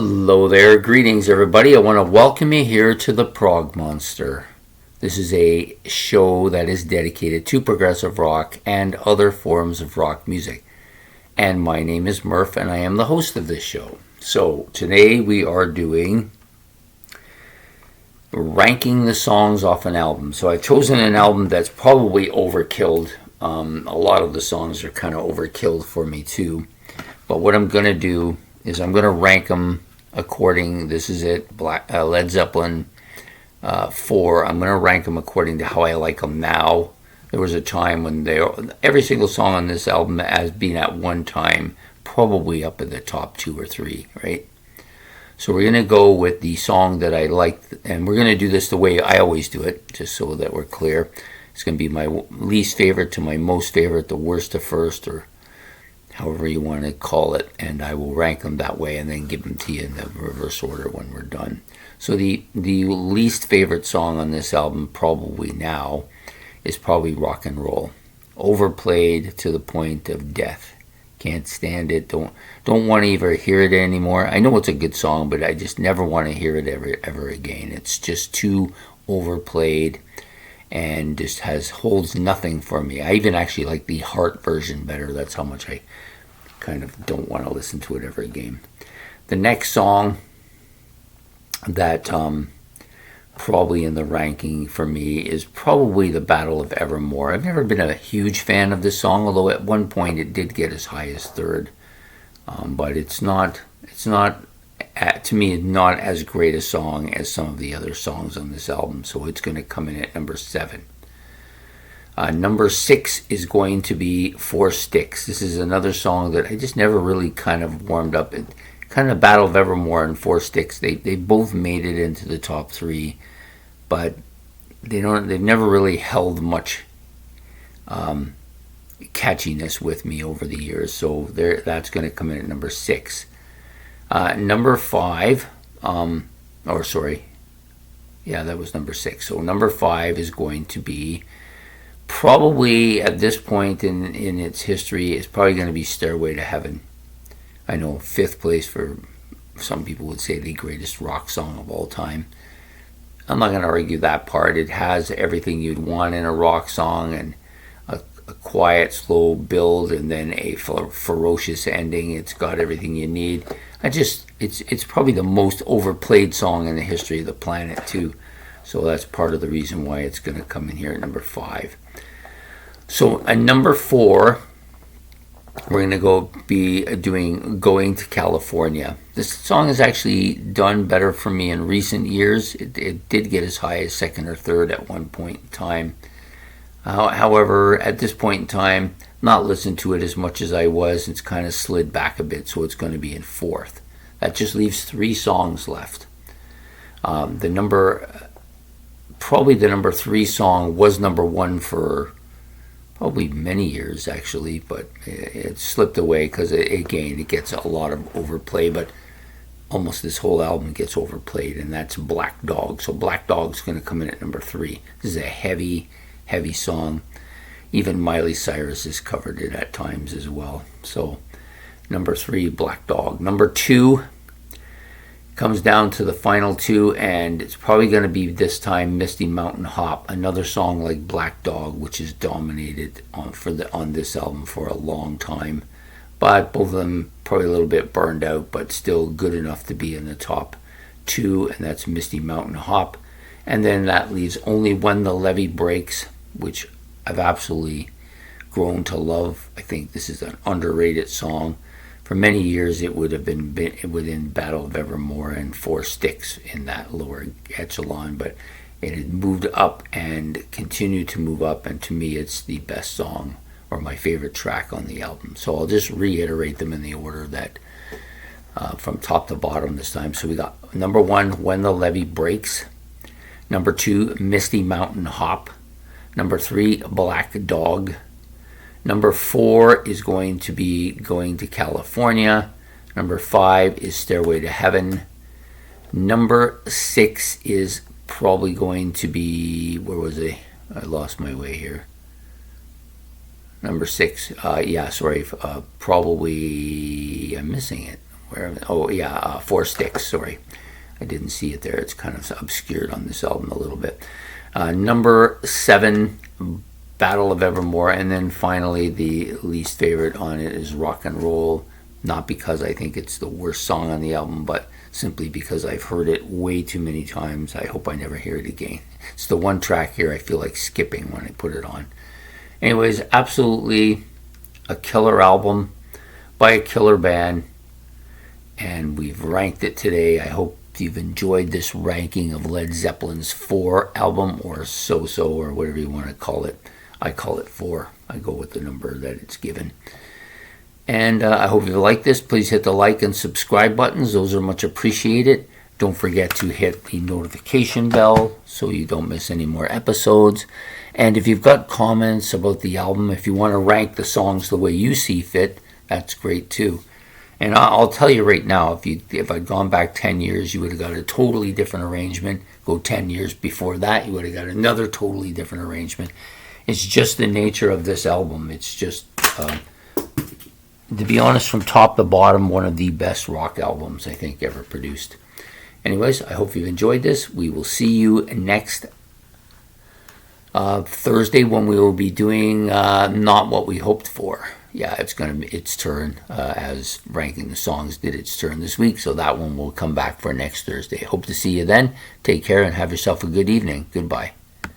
Hello there, greetings everybody. I want to welcome you here to the Prog Monster. This is a show that is dedicated to progressive rock and other forms of rock music. And my name is Murph and I am the host of this show. So today we are doing ranking the songs off an album. So I've chosen an album that's probably overkilled. A lot of the songs are kind of overkilled for me too. But what I'm going to do is I'm going to rank them according, this is it, Led Zeppelin IV. I'm going to rank them according to how I like them now. There was a time when every single song on this album has been at one time probably up in the top 2 or 3, right? So we're going to go with the song that I liked, and we're going to do this the way I always do it, just so that we're clear. It's going to be my least favorite to my most favorite, the worst to first, or however you want to call it, and I will rank them that way and then give them to you in the reverse order when we're done. So the least favorite song on this album probably now is probably Rock and Roll. Overplayed to the point of death. Can't stand it. Don't want to even hear it anymore. I know it's a good song, but I just never want to hear it ever again. It's just too overplayed and just holds nothing for me. I even actually like the Heart version better. That's how much I kind of don't want to listen to it ever again. The next song that probably in the ranking for me is probably the Battle of Evermore. I've never been a huge fan of this song, although at one point it did get as high as third. But it's not to me not as great a song as some of the other songs on this album, so it's going to come in at number 7. Number 6 is going to be Four Sticks. This is another song that I just never really kind of warmed up. Kind of Battle of Evermore and Four Sticks, they both made it into the top 3, but they've never really held much catchiness with me over the years, so that's going to come in at number 6. Number 5, that was number 6. So number 5 is going to be probably at this point in its history is probably going to be Stairway to Heaven. I know 5th place for some people would say the greatest rock song of all time. I'm not going to argue that part. It has everything you'd want in a rock song, and a quiet, slow build, and then a ferocious ending. It's got everything you need. It's probably the most overplayed song in the history of the planet too. So that's part of the reason why it's going to come in here at number 5. So at number 4, we're going to be doing Going to California. This song has actually done better for me in recent years. It did get as high as 2nd or 3rd at one point in time. However, at this point in time, not listened to it as much as I was. It's kind of slid back a bit, so it's going to be in 4th. That just leaves 3 songs left. The number 3 song was number 1 for probably many years actually, but it slipped away because it gets a lot of overplay, but almost this whole album gets overplayed, and that's Black Dog. So Black Dog's going to come in at number 3. This is a heavy song. Even Miley Cyrus has covered it at times as well. So number 3, Black Dog. Number 2 comes down to the final 2, and it's probably going to be this time Misty Mountain Hop, another song like Black Dog, which has dominated on this album for a long time. But both of them probably a little bit burned out, but still good enough to be in the top 2, and that's Misty Mountain Hop. And then that leaves only When the Levee Breaks, which I've absolutely grown to love. I think this is an underrated song. For many years, it would have been within Battle of Evermore and Four Sticks in that lower echelon, but it had moved up and continued to move up, and to me, it's the best song or my favorite track on the album. So I'll just reiterate them in the order that from top to bottom this time. So we got number 1, When the Levee Breaks. Number 2, Misty Mountain Hop. Number 3, Black Dog. Number 4 is going to be Going to California. Number 5 is Stairway to Heaven. Number 6 is probably going to be, where was I? I lost my way here. Number 6, probably, I'm missing it. Oh yeah, Four Sticks. Sorry, I didn't see it there. It's kind of obscured on this album a little bit. Number 7, Battle of Evermore, and then finally the least favorite on it is Rock and Roll. Not because I think it's the worst song on the album, but simply because I've heard it way too many times. I hope I never hear it again. It's the one track here I feel like skipping when I put it on. Anyways, absolutely a killer album by a killer band, and we've ranked it today. I hope you've enjoyed this ranking of Led Zeppelin's 4 album, or so-so, or whatever you want to call it. I call it 4. I go with the number that it's given. And I hope you like this. Please hit the like and subscribe buttons. Those are much appreciated. Don't forget to hit the notification bell so you don't miss any more episodes. And if you've got comments about the album, if you want to rank the songs the way you see fit, that's great too. And I'll tell you right now, if I'd gone back 10 years, you would have got a totally different arrangement. Go 10 years before that, you would have got another totally different arrangement. It's just the nature of this album. It's just, to be honest, from top to bottom, one of the best rock albums I think ever produced. Anyways, I hope you've enjoyed this. We will see you next Thursday when we will be doing Not What We Hoped For. Yeah, it's going to be its turn, as ranking the songs did its turn this week, so that one will come back for next Thursday. Hope to see you then. Take care and have yourself a good evening. Goodbye.